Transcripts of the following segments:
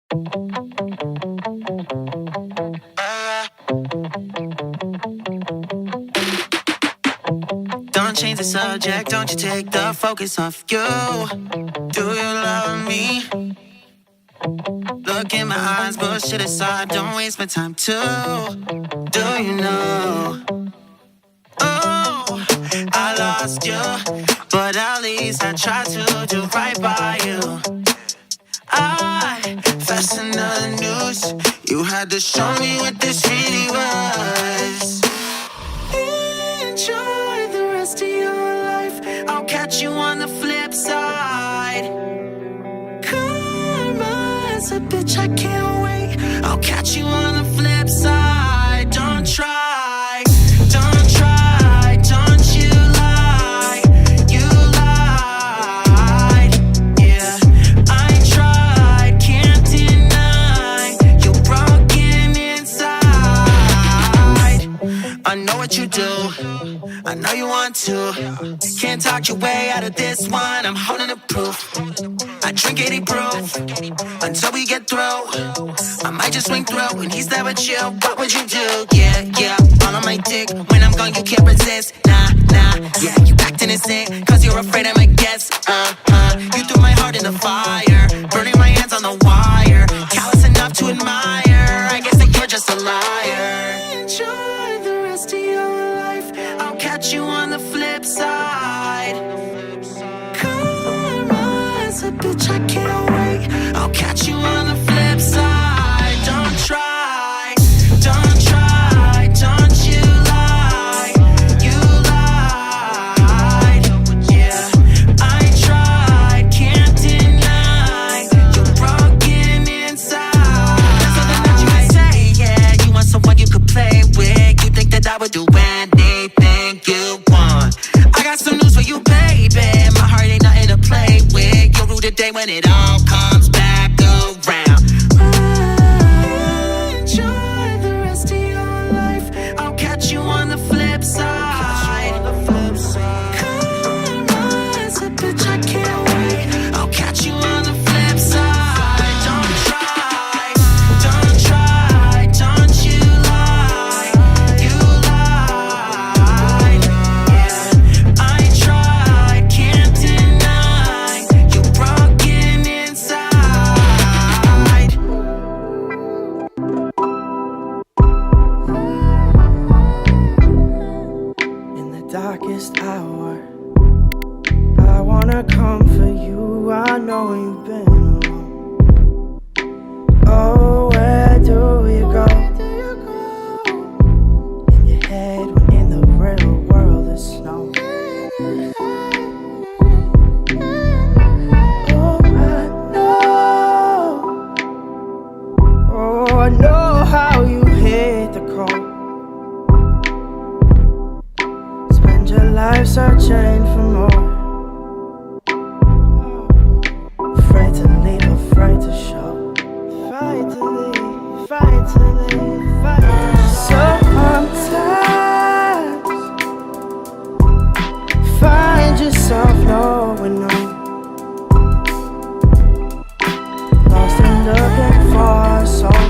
Don't change the subject, don't you take the focus off you. Do you love me? Look in my eyes, bullshit aside, don't waste my time too. Do you know? Oh, I lost you, but at least I tried to do right by you. I fast another news. You had to show me what this really was. Enjoy the rest of your life. I'll catch you on the flip side. Karma's a bitch, I can't wait. I'll catch you on the flip side. Don't try, don't try, don't you lie. You lied, yeah. I tried, can't deny. You're broken inside. I know what you do, I know you want to. Can't talk your way out of this one, I'm holding the proof. I drink 80 proof until we get through. I might just swing through when he's there with you. What would you do? Yeah, yeah, all on my dick. When I'm gone, you can't resist. Nah, nah, yeah, you acting innocent, cause you're afraid I might guess. You threw my heart in the fire, burning my hands on the wire. Callous enough to admire, I guess that you're just a liar. Enjoy the rest of your life, I'll catch you on the flip side. Karma's a bitch, I can't wait. I'll catch you on the flip side. Don't try, don't try, don't you lie. You lied, yeah. I tried, can't deny. You're broken inside. There's something that you can say, yeah. You want someone you could play with. You think that I would do anything you want. I got some news for you, baby. My heart ain't nothing to play with. You'll rue the day when it all comes back around. Enjoy the rest of your life, I'll catch you on the flip side. Karma's a bitch, I can't wait. I'll catch you on the flip side. Don't try, don't try, don't you lie. You lied, yeah. I tried, can't deny. You're broken inside. In the darkest hour, I wanna comfort you. I know you've been alone. Oh, where do you go? In your head when in the real world is snow. Oh, I know. Oh, I know how you hit the cold. Spend your life searching for more. Afraid to leave, afraid to show. Fight to leave, fight to leave, fight to leave. Sometimes find yourself knowing no. Lost and looking for a soul.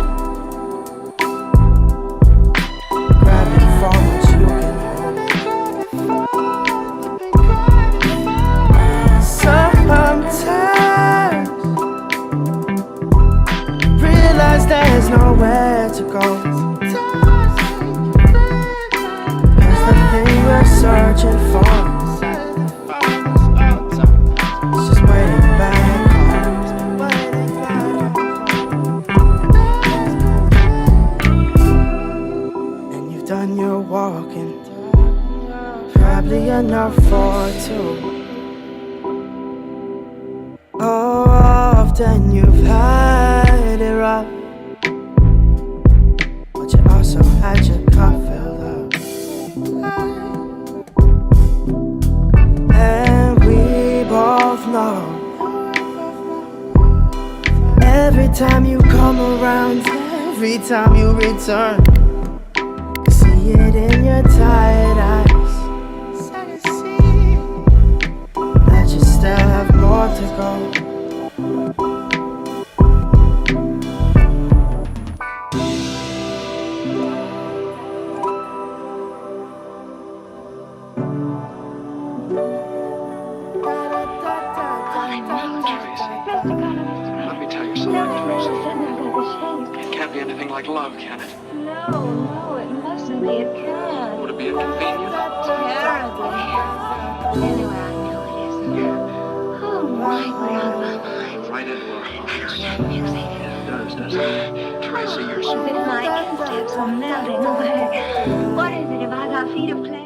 Grabbing for what you can hold. Sometimes realize there's nowhere to go. Cause the thing we're searching for is just waiting back home. And you've done your walking, probably enough for two. Oh, often you've had it rough, but you also had your cup filled up. And we both know, every time you come around, every time you return, you see it in your tired eyes, that you still have more to go. can't be anything like love, can it? No, it mustn't be. It can't. Would it be inconvenient? Terribly. Anyway, I know it isn't. Oh, right, we're out of our minds. Right into our hearts. That music. Yeah, it does, doesn't it? Tracy, you're so... It's like steps are melting away. What is it about our feet of clay?